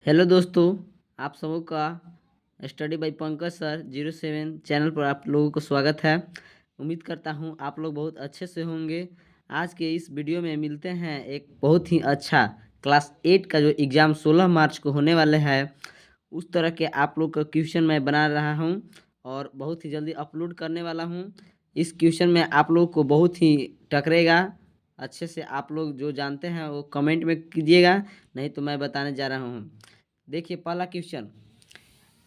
Hello दोस्तों, आप सबों का study bye Pankaj sir 07 channel पर आप लोगों को स्वागत है। उम्मीद करता हूँ आप लोग बहुत अच्छे से होंगे। आज के इस वीडियो में मिलते हैं एक बहुत ही अच्छा क्लास 8 का जो एग्ज़ाम 16 मार्च को होने वाले हैं उस तरह के आप लोग का क्वेश्चन मैं बना रहा हूँ और बहुत ही जल्दी अपलोड करने वाला हूँ। इस क्वेश्चन में आप लोग को बहुत ही टकरेगा। अच्छे से आप लोग जो जानते हैं वो कमेंट में कीजिएगा, नहीं तो मैं बताने जा रहा हूँ। देखिए पहला क्वेश्चन,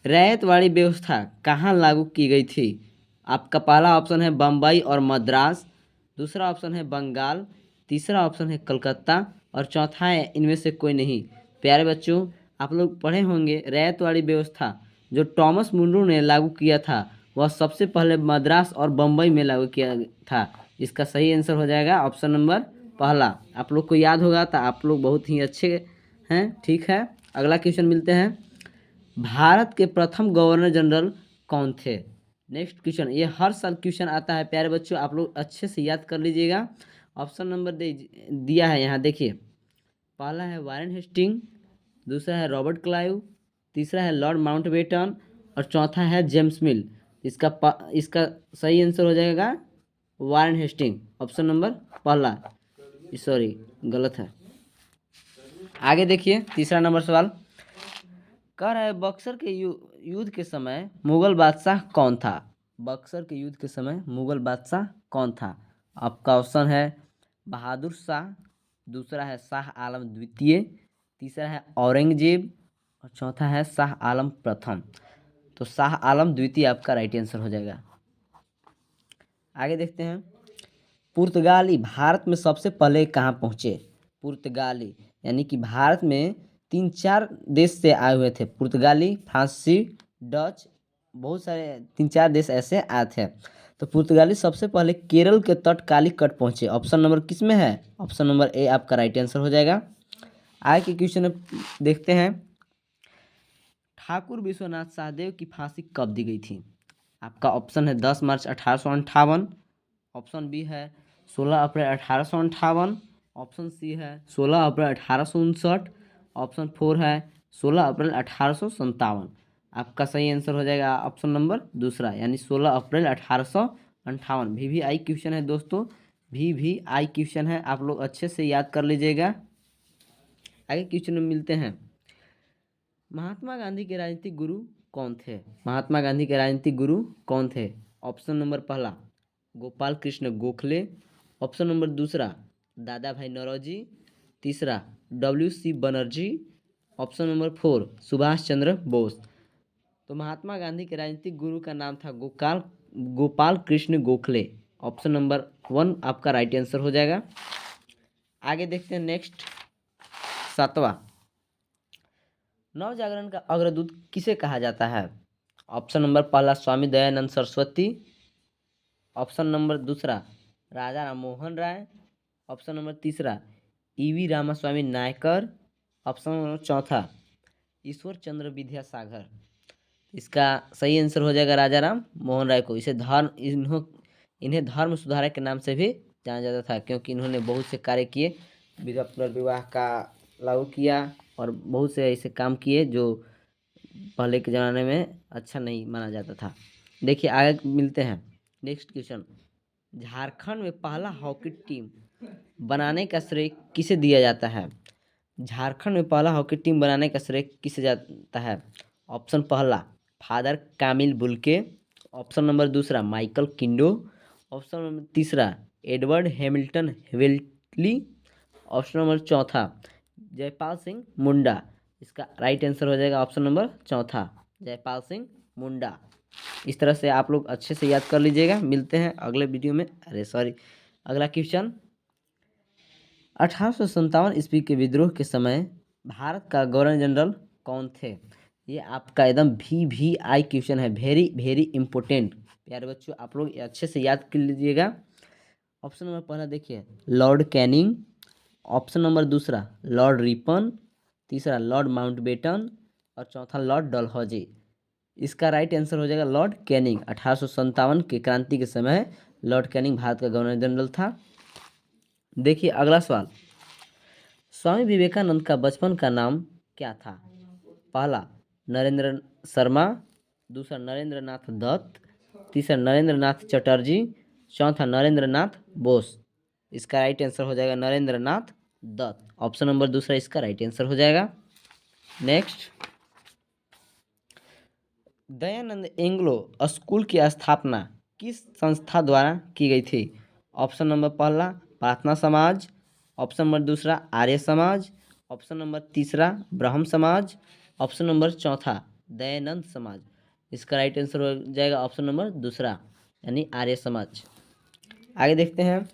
रैयतवाड़ी व्यवस्था कहाँ लागू की गई थी? आपका पहला ऑप्शन है बम्बई और मद्रास, दूसरा ऑप्शन है बंगाल, तीसरा ऑप्शन है कलकत्ता और चौथा है इनमें से कोई नहीं। प्यारे बच्चों, आप लोग पढ़े होंगे रैयतवाड़ी व्यवस्था जो टॉमस मुनरो ने लागू किया था वह सबसे पहले मद्रास और बम्बई में लागू किया था। इसका सही आंसर हो जाएगा ऑप्शन नंबर पहला। आप लोग को याद होगा तो आप लोग बहुत ही अच्छे हैं। ठीक है, अगला क्वेश्चन मिलते हैं। भारत के प्रथम गवर्नर जनरल कौन थे? नेक्स्ट क्वेश्चन, ये हर साल क्वेश्चन आता है प्यारे बच्चों, आप लोग अच्छे से याद कर लीजिएगा। ऑप्शन नंबर दिया है यहाँ, देखिए। पहला है वारेन हेस्टिंग, दूसरा है रॉबर्ट क्लाइव, तीसरा है लॉर्ड माउंटबेटन और चौथा है जेम्स मिल। इसका सही आंसर हो जाएगा वारेन हेस्टिंग, ऑप्शन नंबर पहला। सॉरी, गलत है। आगे देखिए तीसरा नंबर सवाल कह रहा है बक्सर के युद्ध के समय मुगल बादशाह कौन था? बक्सर के युद्ध के समय मुगल बादशाह कौन था? आपका ऑप्शन है बहादुर शाह, दूसरा है शाह आलम द्वितीय, तीसरा है औरंगजेब और चौथा है शाह आलम प्रथम। तो शाह आलम द्वितीय आपका राइट आंसर हो जाएगा। आगे देखते हैं, पुर्तगाली भारत में सबसे पहले कहाँ पहुँचे? पुर्तगाली यानी कि भारत में 3-4 देश से आए हुए थे। पुर्तगाली, फ्रांसीसी, डच, बहुत सारे 3-4 देश ऐसे आए थे। तो पुर्तगाली सबसे पहले केरल के तट कालीकट पहुँचे। ऑप्शन नंबर किस में है? ऑप्शन नंबर ए आपका राइट आंसर हो जाएगा। आगे के क्वेश्चन देखते हैं, ठाकुर विश्वनाथ सहदेव की फांसी कब दी गई थी? आपका ऑप्शन है 10 मार्च 1858, ऑप्शन बी है 16 अप्रैल 1858, ऑप्शन सी है 16 अप्रैल 1859, ऑप्शन 4 है 16 अप्रैल 1857। आपका सही आंसर हो जाएगा ऑप्शन नंबर दूसरा, यानी 16 अप्रैल 1858। भी आई क्वेश्चन है दोस्तों, भी आई क्वेश्चन है, आप लोग अच्छे से याद कर लीजिएगा। आगे क्वेश्चन में मिलते हैं, महात्मा गांधी के राजनीतिक गुरु कौन थे? महात्मा गांधी के राजनीतिक गुरु कौन थे? ऑप्शन नंबर पहला गोपाल कृष्ण गोखले, ऑप्शन नंबर दूसरा दादा भाई नौरोजी, तीसरा WC Banerjee, option number 4 Subhash Chandra Bose. तो महात्मा गांधी के राजनीतिक गुरु का नाम था गोपाल कृष्ण गोखले। ऑप्शन नंबर 1 आपका राइट आंसर हो जाएगा। आगे देखते हैं नेक्स्ट, सातवां, नव जागरण का अग्रदूत किसे कहा जाता है? ऑप्शन नंबर पहला स्वामी दयानंद सरस्वती, ऑप्शन नंबर दूसरा राजा राम मोहन राय, ऑप्शन नंबर तीसरा EV Ramaswamy Naicker, option number चौथा ईश्वर चंद्र विद्यासागर। इसका सही आंसर हो जाएगा राजा राम मोहन राय को। इन्हें धर्म सुधारक के नाम से भी जाना जाता था, क्योंकि इन्होंने बहुत से कार्य किए, विधवा पुनर्विवाह का लागू किया और बहुत से ऐसे काम किए जो पहले के ज़माने में अच्छा नहीं माना जाता था। देखिए आगे मिलते हैं नेक्स्ट क्वेश्चन, झारखंड में पहला हॉकी टीम बनाने का श्रेय किसे दिया जाता है? झारखंड में पहला हॉकी टीम बनाने का श्रेय किसे जाता है? ऑप्शन पहला फादर कामिल बुल्के, ऑप्शन नंबर दूसरा माइकल किंडो, ऑप्शन नंबर तीसरा एडवर्ड हैमिल्टन हेवेल्टली, ऑप्शन नंबर चौथा जयपाल सिंह मुंडा। इसका राइट आंसर हो जाएगा ऑप्शन नंबर चौथा जयपाल सिंह मुंडा। इस तरह से आप लोग अच्छे से याद कर लीजिएगा। मिलते हैं अगले वीडियो में। अगला क्वेश्चन, 1857 ईस्वी के विद्रोह के समय भारत का गवर्नर जनरल कौन थे? ये आपका एकदम भी आई क्वेश्चन है, वेरी वेरी इंपॉर्टेंट। प्यारे बच्चों आप लोग अच्छे से याद कर लीजिएगा। ऑप्शन नंबर पहला देखिए लॉर्ड कैनिंग, ऑप्शन नंबर दूसरा लॉर्ड रिपन, तीसरा लॉर्ड माउंटबेटन और चौथा लॉर्ड डलहौजी। इसका राइट आंसर हो जाएगा लॉर्ड कैनिंग। 1857 के क्रांति के समय लॉर्ड कैनिंग भारत का गवर्नर जनरल था। देखिए अगला सवाल, स्वामी विवेकानंद का बचपन का नाम क्या था? पहला नरेंद्र शर्मा, दूसरा नरेंद्र नाथ दत्त, तीसरा नरेंद्र नाथ चटर्जी, चौथा नरेंद्र नाथ बोस। इसका राइट आंसर हो जाएगा नरेंद्र नाथ दत्त। ऑप्शन नंबर दूसरा इसका राइट आंसर हो जाएगा। नेक्स्ट, दयानंद एंग्लो स्कूल की स्थापना किस संस्था द्वारा की गई थी? ऑप्शन नंबर पहला प्रार्थना समाज, ऑप्शन नंबर दूसरा आर्य समाज, ऑप्शन नंबर तीसरा ब्रह्म समाज, ऑप्शन नंबर चौथा दयानंद समाज। इसका राइट आंसर हो जाएगा ऑप्शन नंबर दूसरा यानी आर्य समाज। आगे देखते हैं,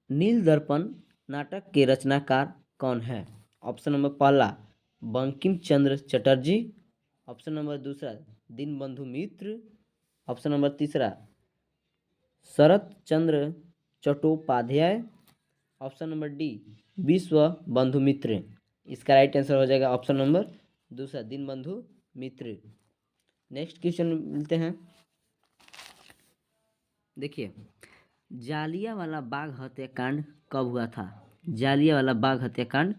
नील दर्पण नाटक के रचनाकार कौन है? ऑप्शन नंबर पहला बंकिम चंद्र चटर्जी, ऑप्शन नंबर दूसरा दीनबंधु मित्र, ऑप्शन नंबर तीसरा शरत Chandra Chattopadhyay, option number D विश्व बंधु मित्र। इसका राइट आंसर हो जाएगा ऑप्शन नंबर दूसरा दीनबंधु मित्र। नेक्स्ट क्वेश्चन मिलते हैं। देखिए, जालियांवाला बाग हत्याकांड कब हुआ था? जालियांवाला बाग हत्याकांड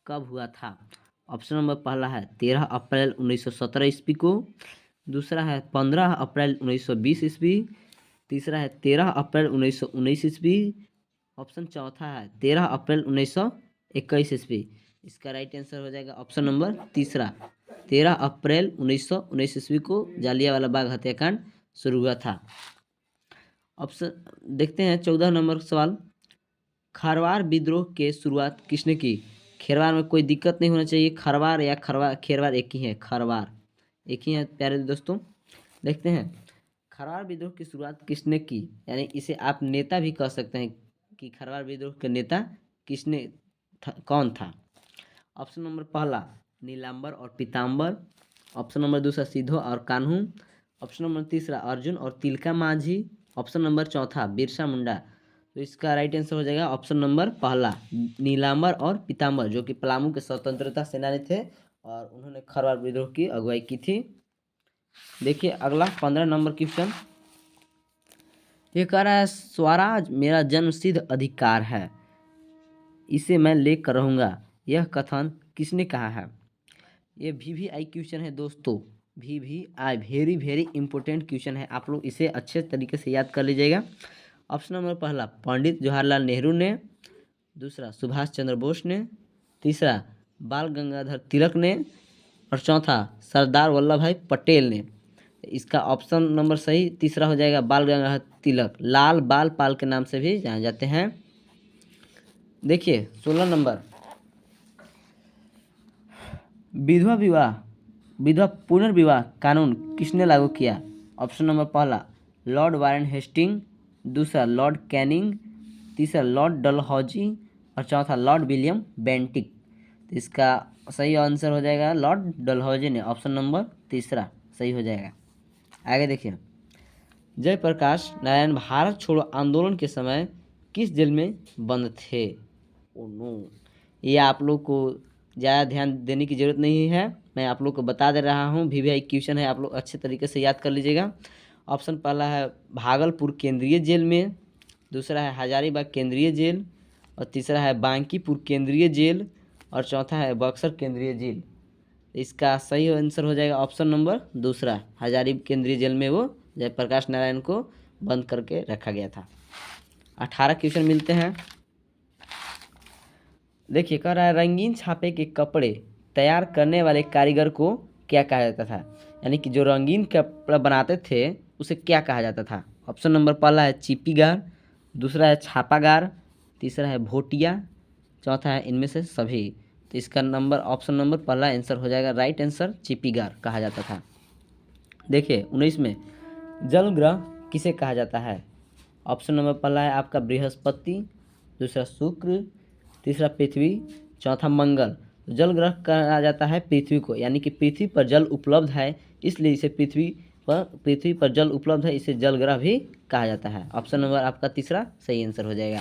कब हुआ था? ऑप्शन नंबर पहला है 13 अप्रैल 1917 ईस्वी को, दूसरा है 15 अप्रैल 1920 ईस्वी, तीसरा है 13 अप्रैल 1919 ईस्वी, ऑप्शन चौथा है 13 अप्रैल 1921 ईस्वी। इसका राइट आंसर हो जाएगा ऑप्शन नंबर तीसरा 13 अप्रैल 1919 ईस्वी को जालियांवाला बाग हत्याकांड शुरू हुआ था। ऑप्शन देखते हैं 14 नंबर सवाल, खरवार विद्रोह के शुरुआत किसने की? खेरवार में कोई दिक्कत नहीं होना चाहिए, खरवार या खरवार खेरवार एक ही है, खरवार एक ही है प्यारे दोस्तों। देखते हैं खरवार विद्रोह की शुरुआत किसने की, यानी इसे आप नेता भी कह सकते हैं कि खरवार विद्रोह के नेता किसने कौन था? ऑप्शन नंबर पहला नीलांबर और पीताम्बर, ऑप्शन नंबर दूसरा सिद्धो और कान्हू, ऑप्शन नंबर तीसरा अर्जुन और तिलका माझी, ऑप्शन नंबर चौथा बिरसा मुंडा। तो इसका राइट आंसर हो जाएगा ऑप्शन नंबर पहला नीलांबर और पीताम्बर, जो कि पलामू के स्वतंत्रता सेनानी थे और उन्होंने खरवार विद्रोह की अगुवाई की थी। देखिए अगला 15 नंबर क्वेश्चन, ये कह रहा है स्वराज मेरा जन्मसिद्ध अधिकार है, इसे मैं लेकर रहूँगा, यह कथन किसने कहा है? ये VVI क्वेश्चन है दोस्तों, VVI very very important question है, आप लोग इसे अच्छे तरीके से याद कर लीजिएगा। ऑप्शन नंबर पहला पंडित जवाहरलाल नेहरू ने, दूसरा सुभाष चंद्र बोस ने, तीसरा बाल गंगाधर तिलक ने और चौथा सरदार वल्लभ भाई पटेल ने। इसका ऑप्शन नंबर सही तीसरा हो जाएगा बाल गंगाधर तिलक, लाल बाल पाल के नाम से भी जाने जाते हैं। देखिए 16 नंबर, विधवा पुनर्विवाह कानून किसने लागू किया? ऑप्शन नंबर पहला लॉर्ड वारेन हेस्टिंग, दूसरा लॉर्ड कैनिंग, तीसरा लॉर्ड डलहौजी और चौथा लॉर्ड विलियम बेंटिक। तो इसका सही आंसर हो जाएगा लॉर्ड डलहौजी ने, ऑप्शन नंबर तीसरा सही हो जाएगा। आगे देखिए, जयप्रकाश नारायण भारत छोड़ो आंदोलन के समय किस जेल में बंद थे? ओ नो, ये आप लोग को ज़्यादा ध्यान देने की ज़रूरत नहीं है, मैं आप लोग को बता दे रहा हूँ, VVI क्वेश्चन है, आप लोग अच्छे तरीके से याद कर लीजिएगा। ऑप्शन पहला है भागलपुर केंद्रीय जेल में, दूसरा है हजारीबाग केंद्रीय जेल और तीसरा है बांकीपुर केंद्रीय जेल और चौथा है बक्सर केंद्रीय जेल। इसका सही आंसर हो जाएगा ऑप्शन नंबर दूसरा, हजारीबाग केंद्रीय जेल में वो जयप्रकाश नारायण को बंद करके रखा गया था। 18 क्वेश्चन मिलते हैं। देखिए कह रहा है रंगीन छापे के कपड़े तैयार करने वाले कारीगर को क्या कहा जाता था? यानी कि जो रंगीन कपड़ा बनाते थे उसे क्या कहा जाता था? ऑप्शन नंबर पहला है चिप्पीगार, दूसरा है छापागार, तीसरा है भोटिया, चौथा है इनमें से सभी। तो इसका नंबर ऑप्शन नंबर पहला आंसर हो जाएगा राइट आंसर, चिप्पीगार कहा जाता था। देखिए 19 में जल ग्रह किसे कहा जाता है? ऑप्शन नंबर पहला है आपका बृहस्पति, दूसरा शुक्र, तीसरा पृथ्वी, चौथा मंगल। जल ग्रह कहा जाता है पृथ्वी को, यानी कि पृथ्वी पर जल उपलब्ध है इसलिए इसे पृथ्वी पर जल उपलब्ध है इसे जल ग्रह भी कहा जाता है। ऑप्शन नंबर आपका तीसरा सही आंसर हो जाएगा।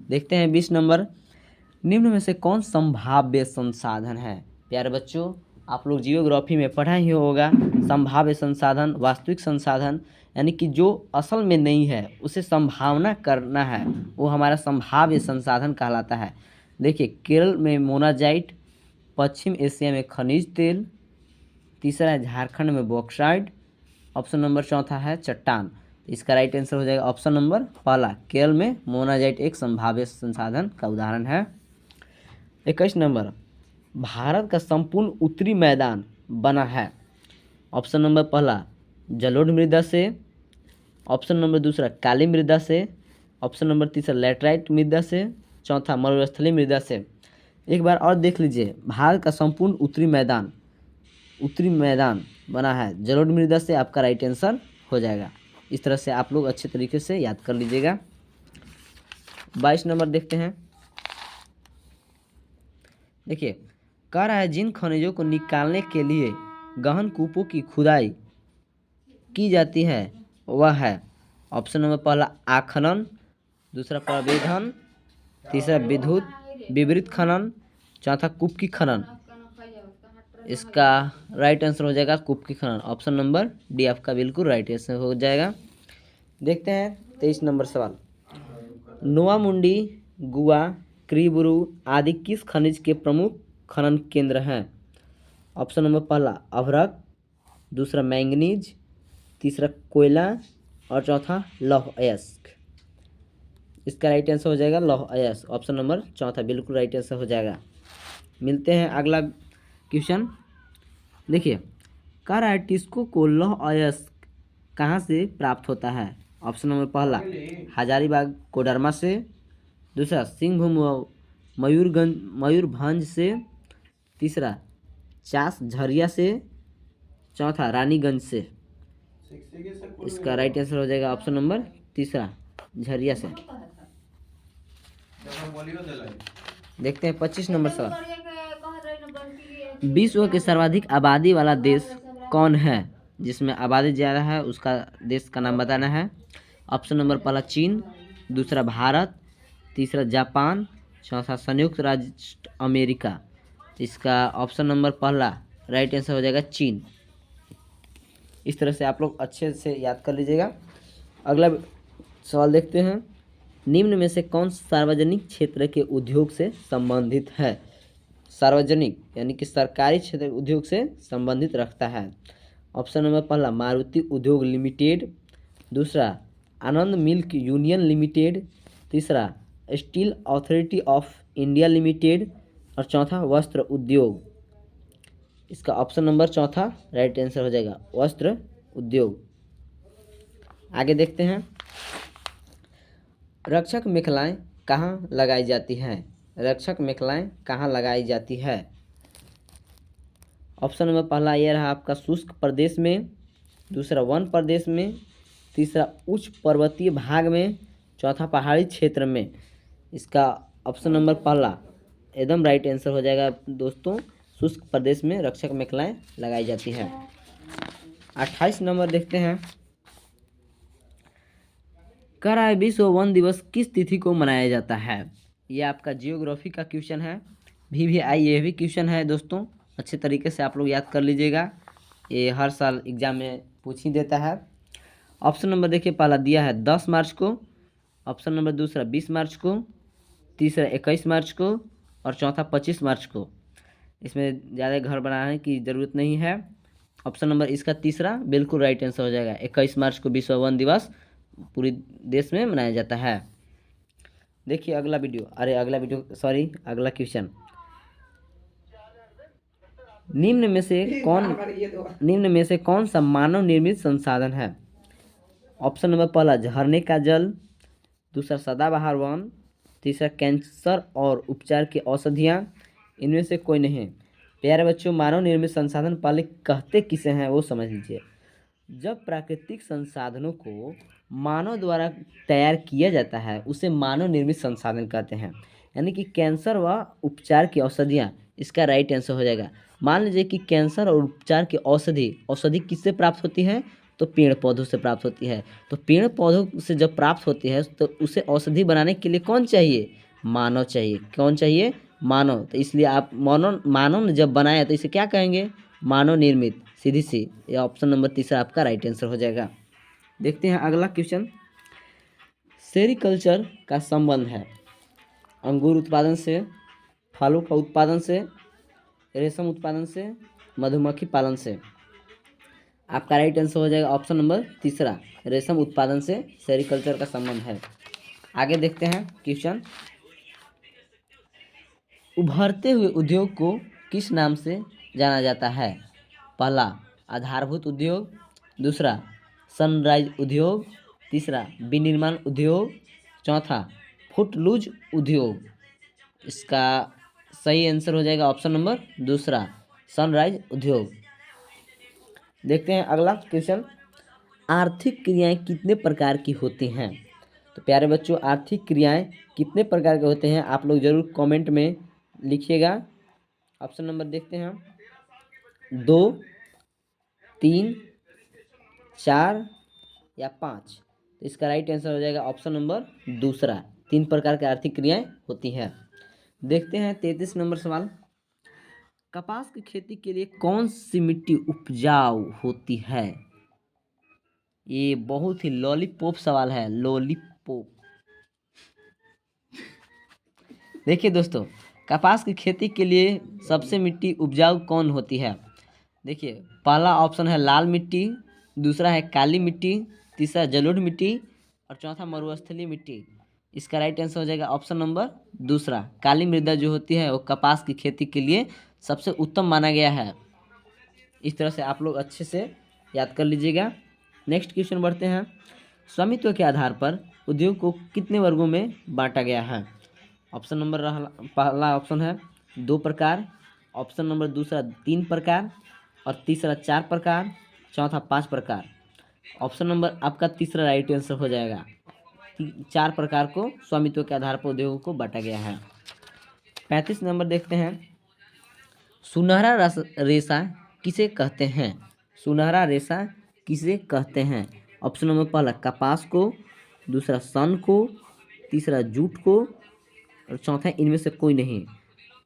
देखते हैं 20 नंबर, निम्न में से कौन संभाव्य संसाधन है? प्यारे बच्चों आप लोग जियोग्राफी में पढ़ा ही होगा, संभाव्य संसाधन वास्तविक संसाधन, यानी कि जो असल में नहीं है उसे संभावना करना है वो हमारा संभाव्य संसाधन कहलाता है। देखिए केरल में मोनाजाइट, पश्चिम एशिया में खनिज तेल। तीसरा है झारखंड में बॉक्साइट। ऑप्शन नंबर चौथा है चट्टान। तो इसका राइट आंसर हो जाएगा ऑप्शन नंबर पहला, केरल में मोनाजाइट एक संभाव्य संसाधन का उदाहरण है। 21 नंबर, भारत का संपूर्ण उत्तरी मैदान बना है। ऑप्शन नंबर पहला जलोढ़ मृदा से। ऑप्शन नंबर दूसरा काली मृदा से। ऑप्शन नंबर तीसरा लैटराइट मृदा से। चौथा मरुस्थलीय मृदा से। एक बार और देख लीजिए, भारत का संपूर्ण उत्तरी मैदान बना है जलोढ़ मृदा से, आपका राइट आंसर हो जाएगा। इस तरह से आप लोग अच्छे तरीके से याद कर लीजिएगा। 22 नंबर देखते हैं। देखिए, कह रहा है जिन खनिजों को निकालने के लिए गहन कूपों की खुदाई की जाती है वह है। ऑप्शन नंबर पहला आखनन, दूसरा प्रवेधन, तीसरा विवृत खनन, चौथा कुपकी खनन। इसका राइट आंसर हो जाएगा कुपकी खनन। ऑप्शन नंबर डी आपका बिल्कुल राइट आंसर हो जाएगा। देखते हैं 23 नंबर सवाल। नोआ मुंडी, गुआ, क्रीबुरु आदि किस खनिज के प्रमुख खनन केंद्र हैं? ऑप्शन नंबर पहला अभ्रक, दूसरा मैंगनीज, तीसरा कोयला और चौथा लौह अयस्क। इसका राइट आंसर हो जाएगा लौह अयस्क। ऑप्शन नंबर चौथा बिल्कुल राइट आंसर हो जाएगा। मिलते हैं अगला क्वेश्चन। देखिए, कह रहा है टिस्को को लौह अयस्क कहाँ से प्राप्त होता है? ऑप्शन नंबर पहला हजारीबाग कोडरमा से, दूसरा सिंहभूम मयूरभंज से, तीसरा चास झरिया से, चौथा रानीगंज से। इसका राइट आंसर हो जाएगा ऑप्शन नंबर तीसरा झरिया से। देखते हैं 25 नंबर सवाल। विश्व के सर्वाधिक आबादी वाला देश कौन है? जिसमें आबादी ज़्यादा है उसका देश का नाम बताना है। ऑप्शन नंबर पहला चीन, दूसरा भारत, तीसरा जापान, चौथा संयुक्त राज्य अमेरिका। इसका ऑप्शन नंबर पहला राइट आंसर हो जाएगा चीन। इस तरह से आप लोग अच्छे से याद कर लीजिएगा। अगला सवाल देखते हैं। निम्न में से कौन सार्वजनिक क्षेत्र के उद्योग से संबंधित है? सार्वजनिक यानी कि सरकारी क्षेत्र उद्योग से संबंधित रखता है। ऑप्शन नंबर पहला मारुति उद्योग लिमिटेड, दूसरा आनंद मिल्क यूनियन लिमिटेड, तीसरा steel authority of India limited और चौथा वस्त्र उद्योग। इसका ऑप्शन नंबर चौथा राइट आंसर हो जाएगा वस्त्र उद्योग। आगे देखते हैं। रक्षक मेखलाएं कहाँ लगाई जाती हैं? रक्षक मेखलाएं कहाँ लगाई जाती है? ऑप्शन नंबर पहला ये रहा आपका शुष्क प्रदेश में, दूसरा वन प्रदेश में, तीसरा उच्च पर्वतीय भाग में, चौथा पहाड़ी क्षेत्र में। इसका ऑप्शन नंबर पहला एकदम राइट आंसर हो जाएगा दोस्तों, शुष्क प्रदेश में रक्षक मेखलाएं लगाई जाती है। 28 नंबर देखते हैं। कह रहा है विश्व वन दिवस किस तिथि को मनाया जाता है? ये आपका जियोग्राफी का क्वेश्चन है। VVI ये भी क्वेश्चन है दोस्तों, अच्छे तरीके से आप लोग याद कर लीजिएगा। ये हर साल एग्जाम में पूछ ही देता है। ऑप्शन नंबर देखिए, पहला दिया है 10 मार्च को, ऑप्शन नंबर दूसरा 20 मार्च को, तीसरा 21 मार्च को और चौथा 25 मार्च को। इसमें ज़्यादा घर बनाने की ज़रूरत नहीं है। ऑप्शन नंबर इसका तीसरा बिल्कुल राइट आंसर हो जाएगा। 21 मार्च को विश्व वन दिवस पूरे देश में मनाया जाता है। देखिए अगला क्वेश्चन। निम्न में से कौन सा मानव निर्मित संसाधन है? ऑप्शन नंबर पहला झरने का जल, दूसरा सदाबहार वन, तीसरा कैंसर और उपचार की औषधियाँ। इनमें से कोई नहीं। प्यारे बच्चों, मानव निर्मित संसाधन पहले कहते किसे हैं वो समझ लीजिए। जब प्राकृतिक संसाधनों को मानव द्वारा तैयार किया जाता है उसे मानव निर्मित संसाधन कहते हैं। यानी कि कैंसर व उपचार की औषधियाँ इसका राइट आंसर हो जाएगा। मान लीजिए कि कैंसर और उपचार की औषधि किससे प्राप्त होती है? तो पेड़ पौधों से प्राप्त होती है। तो पेड़ पौधों से जब प्राप्त होती है तो उसे औषधि बनाने के लिए कौन चाहिए? मानव चाहिए। कौन चाहिए? मानव। तो इसलिए आप मानव ने जब बनाया तो इसे क्या कहेंगे? मानव निर्मित। सीधी सी ये ऑप्शन नंबर तीसरा आपका राइट आंसर हो जाएगा। देखते हैं अगला क्वेश्चन। सेरीकल्चर का संबंध है अंगूर उत्पादन से, फलों का उत्पादन से रेशम उत्पादन से, मधुमक्खी पालन से। आपका राइट आंसर हो जाएगा ऑप्शन नंबर तीसरा, रेशम उत्पादन से सेरिकल्चर का संबंध है। आगे देखते हैं क्वेश्चन। उभरते हुए उद्योग को किस नाम से जाना जाता है? पहला आधारभूत उद्योग, दूसरा सनराइज उद्योग, तीसरा विनिर्माण उद्योग, चौथा फुटलूज उद्योग। इसका सही आंसर हो जाएगा ऑप्शन नंबर दूसरा, सनराइज उद्योग। देखते हैं अगला क्वेश्चन। आर्थिक क्रियाएं कितने प्रकार की होती हैं? तो प्यारे बच्चों, आर्थिक क्रियाएं कितने प्रकार के होते हैं आप लोग जरूर कमेंट में लिखिएगा। ऑप्शन नंबर देखते हैं, 2, 3, 4 या 5। तो इसका राइट आंसर हो जाएगा ऑप्शन नंबर दूसरा, 3 प्रकार की आर्थिक क्रियाएं होती हैं। देखते हैं 33 नंबर सवाल। कपास की खेती के लिए कौन सी मिट्टी उपजाऊ होती है? ये बहुत ही लॉलीपॉप सवाल है, लॉलीपॉप। देखिए दोस्तों, कपास की खेती के लिए सबसे मिट्टी उपजाऊ कौन होती है? देखिए, पहला ऑप्शन है लाल मिट्टी, दूसरा है काली मिट्टी, तीसरा जलोढ़ मिट्टी और चौथा मरुस्थलीय मिट्टी। इसका राइट आंसर हो जाएगा ऑप्शन नंबर दूसरा, काली मृदा जो होती है वो कपास की खेती के लिए सबसे उत्तम माना गया है। इस तरह से आप लोग अच्छे से याद कर लीजिएगा। नेक्स्ट क्वेश्चन बढ़ते हैं। स्वामित्व के आधार पर उद्योग को कितने वर्गों में बांटा गया है? ऑप्शन नंबर पहला ऑप्शन है 2 प्रकार, ऑप्शन नंबर दूसरा 3 प्रकार और तीसरा 4 प्रकार, चौथा 5 प्रकार। ऑप्शन नंबर आपका तीसरा राइट आंसर हो जाएगा। 4 प्रकार को स्वामित्व के आधार पर उद्योगों को बांटा गया है। 35 नंबर देखते हैं। सुनहरा रेशा किसे कहते हैं? सुनहरा रेशा किसे कहते हैं? ऑप्शन नंबर पहला कपास को, दूसरा सन को, तीसरा जूट को और चौथा इनमें से कोई नहीं।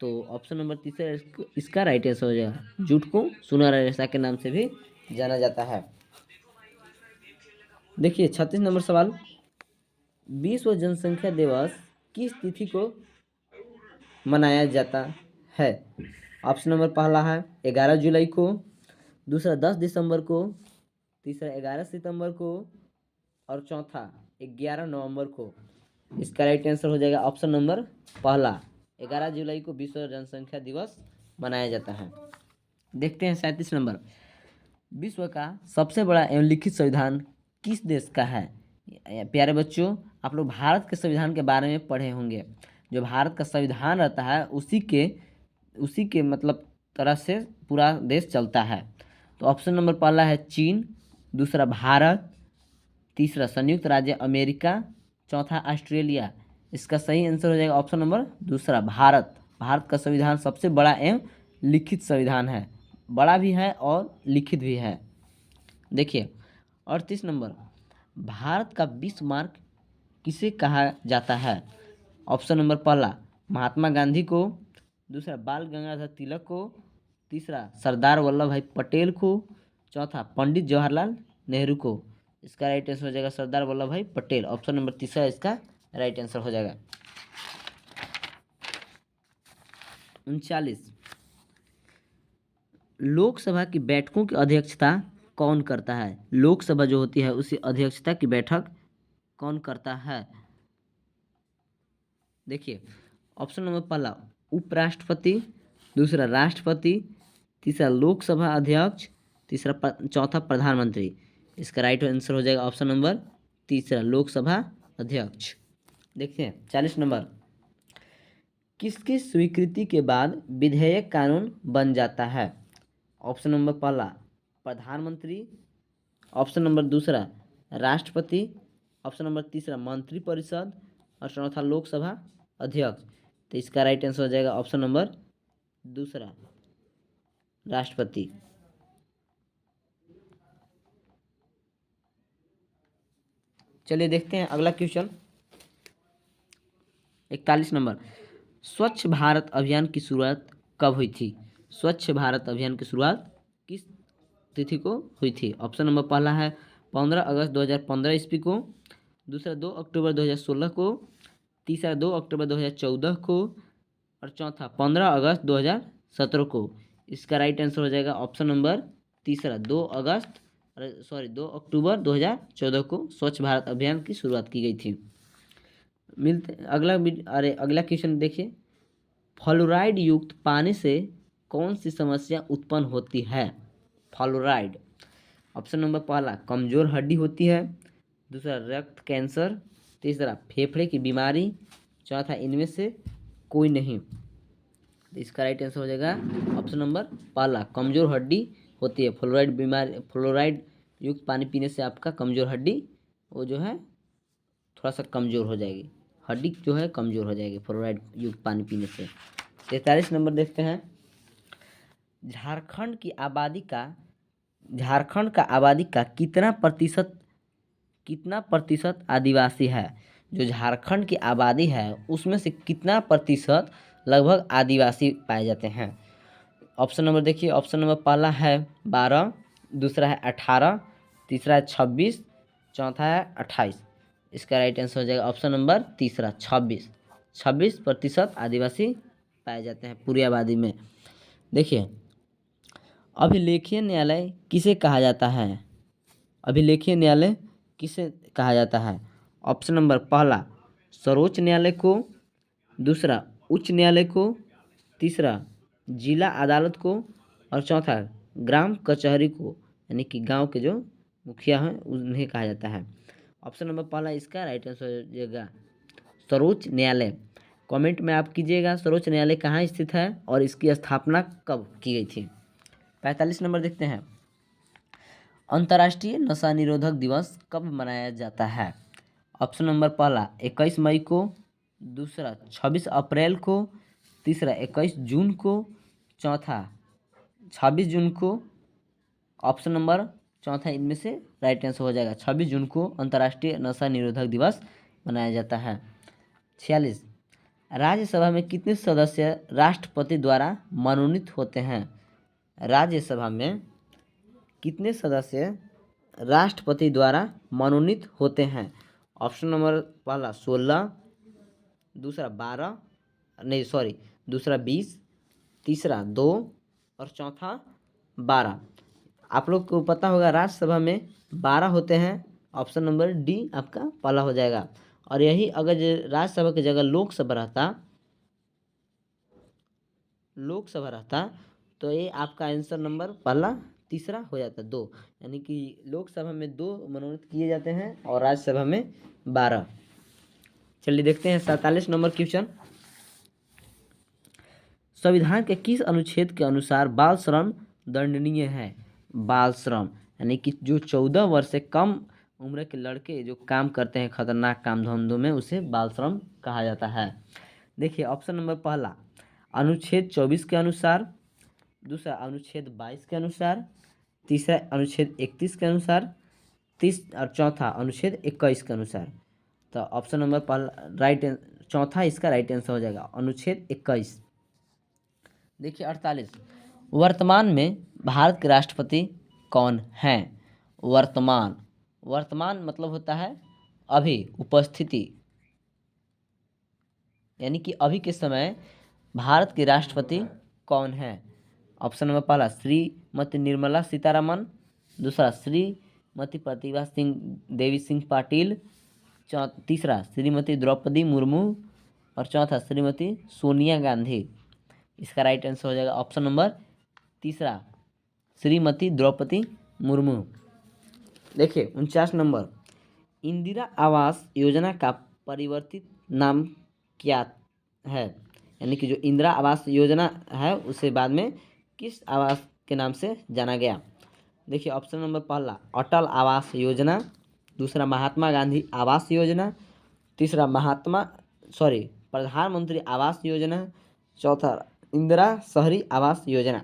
तो ऑप्शन नंबर तीसरा इसका राइट आंसर हो जाएगा, जूट को सुनहरा रेशा के नाम से भी जाना जाता है। देखिए 36 नंबर सवाल। विश्व जनसंख्या दिवस किस तिथि को मनाया जाता है? ऑप्शन नंबर पहला है 11 जुलाई को, दूसरा 10 दिसंबर को, तीसरा 11 सितंबर को और चौथा 11 नवंबर को। इसका राइट आंसर हो जाएगा ऑप्शन नंबर पहला, 11 जुलाई को विश्व जनसंख्या दिवस मनाया जाता है। देखते हैं 37 नंबर। विश्व का सबसे बड़ा एवं लिखित संविधान किस देश का है? प्यारे बच्चों, आप लोग भारत के संविधान के बारे में पढ़े होंगे। जो भारत का संविधान रहता है उसी के मतलब तरह से पूरा देश चलता है। तो ऑप्शन नंबर पहला है चीन, दूसरा भारत, तीसरा संयुक्त राज्य अमेरिका, चौथा ऑस्ट्रेलिया। इसका सही आंसर हो जाएगा ऑप्शन नंबर दूसरा, भारत। भारत का संविधान सबसे बड़ा एवं लिखित संविधान है, बड़ा भी है और लिखित भी है। देखिए 38 नंबर। भारत का बिस्मार्क किसे कहा जाता है? ऑप्शन नंबर पहला महात्मा गांधी को, दूसरा बाल गंगाधर तिलक को, तीसरा सरदार वल्लभ भाई पटेल को, चौथा पंडित जवाहरलाल नेहरू को। इसका राइट आंसर हो जाएगा सरदार वल्लभ भाई पटेल। ऑप्शन नंबर तीसरा इसका राइट आंसर हो जाएगा। 39। लोकसभा की बैठकों की अध्यक्षता कौन करता है? लोकसभा जो होती है उसी अध्यक्षता की बैठक कौन करता है? देखिए ऑप्शन नंबर पहला उपराष्ट्रपति, दूसरा राष्ट्रपति, तीसरा लोकसभा अध्यक्ष, चौथा प्रधानमंत्री। इसका राइट आंसर हो जाएगा ऑप्शन नंबर तीसरा, लोकसभा अध्यक्ष। देखते हैं 40 नंबर। किसकी स्वीकृति के बाद विधेयक कानून बन जाता है? ऑप्शन नंबर पहला प्रधानमंत्री, ऑप्शन नंबर दूसरा राष्ट्रपति, ऑप्शन नंबर तीसरा मंत्रिपरिषद और चौथा लोकसभा अध्यक्ष। तो इसका राइट आंसर हो जाएगा ऑप्शन नंबर दूसरा, राष्ट्रपति। चलिए देखते हैं अगला क्वेश्चन। 41 नंबर। स्वच्छ भारत अभियान की शुरुआत कब हुई थी? स्वच्छ भारत अभियान की शुरुआत किस तिथि को हुई थी? ऑप्शन नंबर पहला है 15 अगस्त 2015 ईस्वी को, दूसरा 2 अक्टूबर 2016 को, तीसरा 2 अक्टूबर 2014 को और चौथा 15 अगस्त 2017 सत्र को। इसका राइट आंसर हो जाएगा ऑप्शन नंबर तीसरा, 2 अक्टूबर 2014 को स्वच्छ भारत अभियान की शुरुआत की गई थी। अगला क्वेश्चन देखिए, फ्लोराइड युक्त पानी से कौन सी समस्या उत्पन्न होती है? फ्लोराइड, ऑप्शन नंबर पहला, कमजोर हड्डी होती है, दूसरा रक्त कैंसर, तीसरा फेफड़े की बीमारी, चौथा इनमें से कोई नहीं। इसका राइट आंसर हो जाएगा ऑप्शन नंबर पहला, कमजोर हड्डी होती है। फ्लोराइड युक्त पानी पीने से आपका कमजोर हड्डी वो जो है थोड़ा सा कमजोर हो जाएगी, हड्डी जो है कमजोर हो जाएगी फ्लोराइड युक्त पानी पीने से। 43 नंबर देखते हैं, झारखंड का आबादी का कितना प्रतिशत आदिवासी है? जो झारखंड की आबादी है उसमें से कितना प्रतिशत लगभग आदिवासी पाए जाते हैं? ऑप्शन नंबर देखिए, ऑप्शन नंबर पहला है 12, दूसरा है 18, तीसरा है 26, चौथा है 28। इसका राइट आंसर हो जाएगा ऑप्शन नंबर तीसरा, 26% आदिवासी पाए जाते हैं पूरी आबादी में। देखिए, अभिलेखीय न्यायालय किसे कहा जाता है? अभिलेखीय न्यायालय किसे कहा जाता है? ऑप्शन नंबर पहला, सर्वोच्च न्यायालय को, दूसरा उच्च न्यायालय को, तीसरा जिला अदालत को, और चौथा ग्राम कचहरी को, यानी कि गांव के जो मुखिया हैं उन्हें कहा जाता है। ऑप्शन नंबर पहला इसका राइट आंसर हो जाएगा सर्वोच्च न्यायालय। कमेंट में आप कीजिएगा सर्वोच्च न्यायालय कहाँ स्थित है और इसकी स्थापना कब की गई थी। 45 नंबर देखते हैं, अंतर्राष्ट्रीय नशा निरोधक दिवस कब मनाया जाता है? ऑप्शन नंबर पहला 21 मई को, दूसरा 26 अप्रैल को, तीसरा 21 जून को, चौथा 26 जून को। ऑप्शन नंबर चौथा इनमें से राइट आंसर हो जाएगा 26 जून को अंतर्राष्ट्रीय नशा निरोधक दिवस मनाया जाता है। 46, राज्यसभा में कितने सदस्य राष्ट्रपति द्वारा मनोनीत होते हैं? राज्यसभा में कितने सदस्य राष्ट्रपति द्वारा मनोनीत होते हैं? ऑप्शन नंबर पहला 16, दूसरा 20, तीसरा 2 और चौथा 12। आप लोग को पता होगा राज्यसभा में 12 होते हैं। ऑप्शन नंबर डी आपका पहला हो जाएगा। और यही अगर राज्यसभा की जगह लोकसभा रहता तो ये आपका आंसर नंबर पहला तीसरा हो जाता 2, यानी कि लोकसभा में 2 मनोनीत किए जाते हैं और राज्यसभा में 12। चलिए देखते हैं 47 नंबर क्वेश्चन, संविधान के किस अनुच्छेद के अनुसार बाल श्रम दंडनीय है? बाल श्रम यानी कि जो 14 वर्ष से कम उम्र के लड़के जो काम करते हैं खतरनाक काम धंधों में, उसे बाल श्रम कहा जाता है। देखिए, ऑप्शन नंबर पहला अनुच्छेद 24 के अनुसार, दूसरा अनुच्छेद 22 के अनुसार, तीसरा अनुच्छेद 31 के अनुसार, और चौथा अनुच्छेद 21 के अनुसार। तो ऑप्शन नंबर पहला चौथा इसका राइट आंसर हो जाएगा अनुच्छेद 21। देखिए 48, वर्तमान में भारत के राष्ट्रपति कौन हैं? वर्तमान मतलब होता है अभी, उपस्थिति, यानी कि अभी के समय भारत के राष्ट्रपति कौन है? ऑप्शन नंबर पहला श्रीमती निर्मला सीतारमन, दूसरा श्रीमती प्रतिभा सिंह देवी सिंह पाटिल, तीसरा श्रीमती द्रौपदी मुर्मू, और चौथा श्रीमती सोनिया गांधी। इसका राइट आंसर हो जाएगा ऑप्शन नंबर तीसरा श्रीमती द्रौपदी मुर्मू। देखिए 49 नंबर, इंदिरा आवास योजना का परिवर्तित नाम क्या है? यानी कि जो इंदिरा आवास योजना है उसे बाद में किस आवास के नाम से जाना गया? देखिए ऑप्शन नंबर पहला अटल आवास योजना, दूसरा महात्मा गांधी आवास योजना, तीसरा प्रधानमंत्री आवास योजना, चौथा इंदिरा शहरी आवास योजना।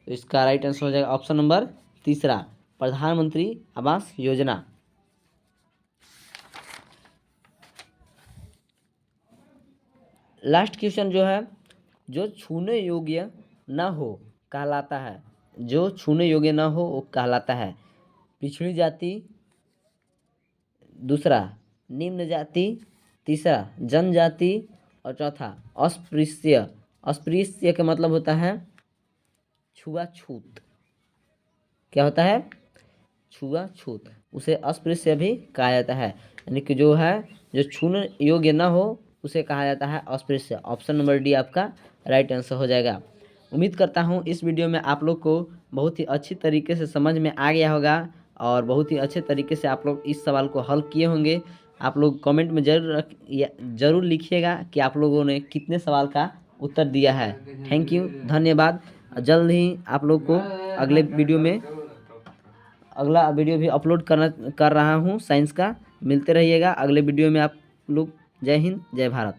तो इसका राइट आंसर हो जाएगा ऑप्शन नंबर तीसरा प्रधानमंत्री आवास योजना। लास्ट क्वेश्चन जो है, जो छूने योग्य न हो कहलाता है, जो छूने योग्य न हो वो कहलाता है पिछड़ी जाति, दूसरा निम्न जाति, तीसरा जनजाति, और चौथा अस्पृश्य अस्पृश्य का मतलब होता है छुआछूत। क्या होता है? छुआछूत। उसे अस्पृश्य भी कहा जाता है, यानी कि जो है जो छूने योग्य न हो उसे कहा जाता है अस्पृश्य। ऑप्शन नंबर डी आपका राइट आंसर हो जाएगा। उम्मीद करता हूँ इस वीडियो में आप लोग को बहुत ही अच्छी तरीके से समझ में आ गया होगा और बहुत ही अच्छे तरीके से आप लोग इस सवाल को हल किए होंगे। आप लोग कमेंट में ज़रूर लिखिएगा कि आप लोगों ने कितने सवाल का उत्तर दिया है। थैंक यू, धन्यवाद। जल्द ही आप लोग को अगला वीडियो भी अपलोड कर रहा हूँ साइंस का। मिलते रहिएगा अगले वीडियो में आप लोग। जय हिंद, जय भारत।